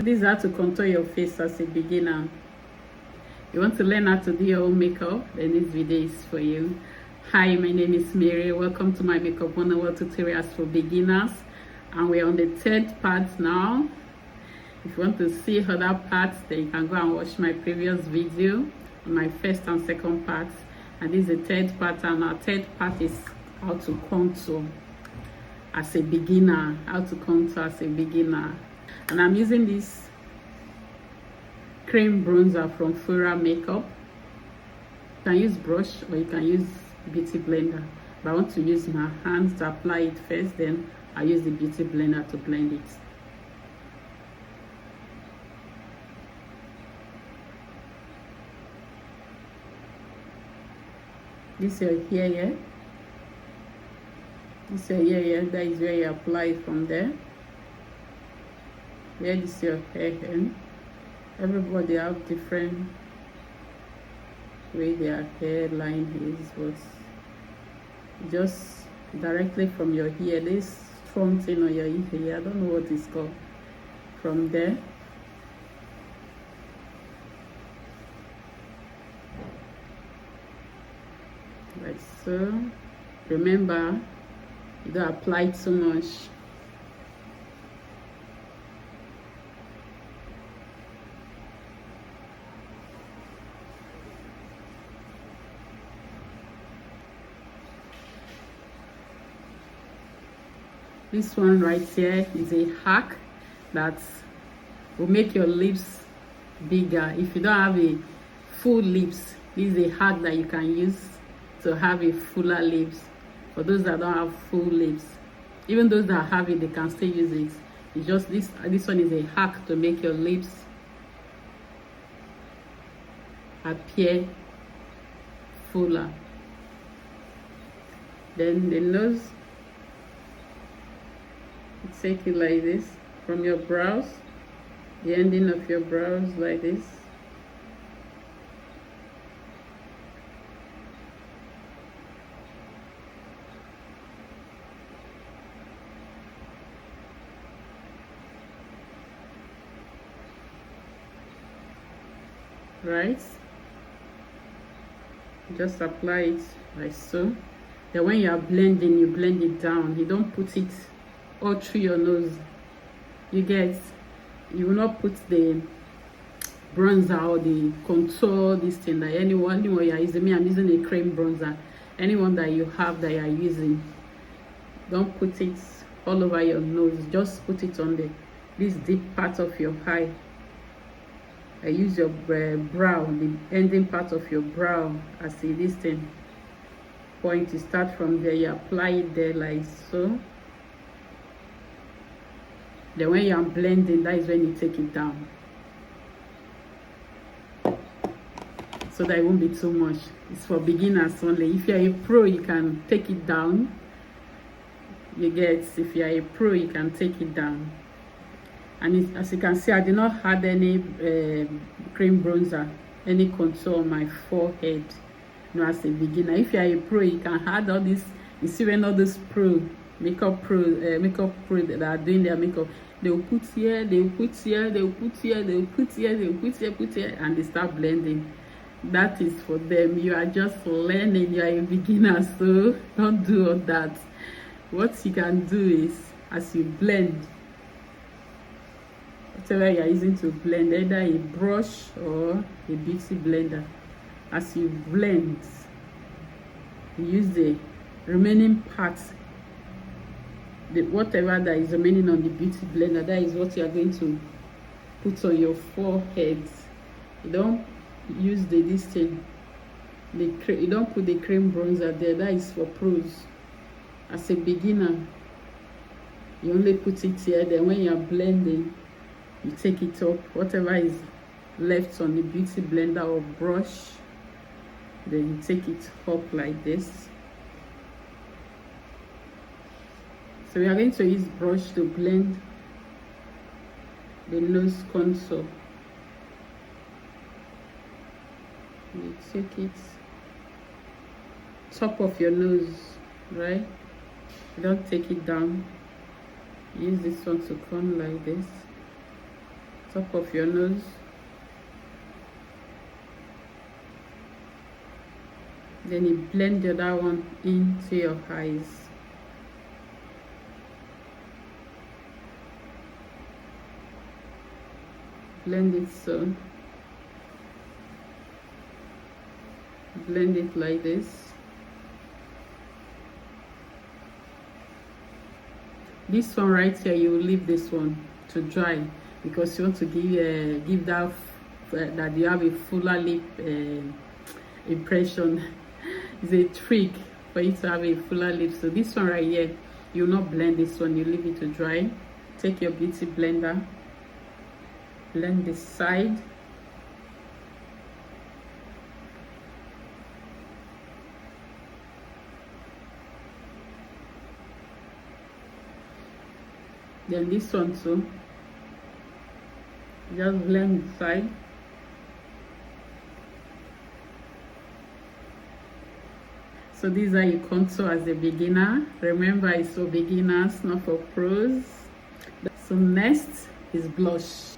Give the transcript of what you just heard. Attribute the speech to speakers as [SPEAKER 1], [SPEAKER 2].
[SPEAKER 1] This is how to contour your face as a beginner. You want to learn how to do your own makeup, then this video is for you. Hi, my name is Mary. Welcome to my Makeup 101 tutorials for beginners, and we're on the third part now. If you want to see other parts, then you can go and watch my previous video on my first and second parts. And this is the third part, and our third part is how to contour as a beginner. How to contour as a beginner. And I'm using this cream bronzer from Fura Makeup. You can use brush or you can use beauty blender, but I want to use my hands to apply it first, then I use the beauty blender to blend it. This your hair here. This your hair here. That is where you apply it from there. Where is your hair end? Everybody have different way their hairline is, but just directly from your hair, this strong thing on your hair, I don't know what it's called, from there. Like so. Remember, you don't apply too much. This one right here is a hack that will make your lips bigger. If you don't have a full lips, this is a hack that you can use to have a fuller lips. For those that don't have full lips, even those that have it, they can still use it. It's just this one is a hack to make your lips appear fuller. Then the nose, take it like this from your brows, the ending of your brows like this. Right, just apply it like so. Then when you are blending, you blend it down. You don't put it all through your nose. You will not put the bronzer or the contour, this thing that anyone you are using. Me, I'm using a cream bronzer. Anyone that you have that you are using, don't put it all over your nose. Just put it on this deep part of your eye. I use your brow, the ending part of your brow. I see this thing point. You start from there, you apply it there like so. Then when you are blending, that is when you take it down, so that it won't be too much. It's for beginners only. If you are a pro, you can take it down. You get, if you are a pro, you can take it down. And as you can see, I did not add any cream bronzer, any contour on my forehead. You know, as a beginner. If you are a pro, you can add all this. You see when all these makeup pro that are doing their makeup, they will put here, they will put here, they will put here, they will put here, they will put here, and they start blending. That is for them. You are just learning. You are a beginner, so don't do all that. What you can do is, as you blend, whatever you are using to blend, either a brush or a beauty blender, as you blend, you use the remaining parts, whatever that is remaining on the beauty blender, that is what you are going to put on your forehead. You don't use this thing, you don't put the cream bronzer there. That is for pros. As a beginner, you only put it here. Then when you are blending, you take it up, whatever is left on the beauty blender or brush, then you take it up like this. So we are going to use brush to blend the nose contour. You take it top of your nose, right? You don't take it down. Use this one to come like this. top of your nose. Then you blend the other one into your eyes. Blend it so. Blend it like this. This one right here, you will leave this one to dry because you want to give that that you have a fuller lip impression. It's a trick for you to have a fuller lip. So this one right here, you will not blend this one, you leave it to dry. Take your beauty blender, blend this side. Then this one too, just blend the side. So these are you contour as a beginner. Remember, it's for beginners, not for pros. So next is blush.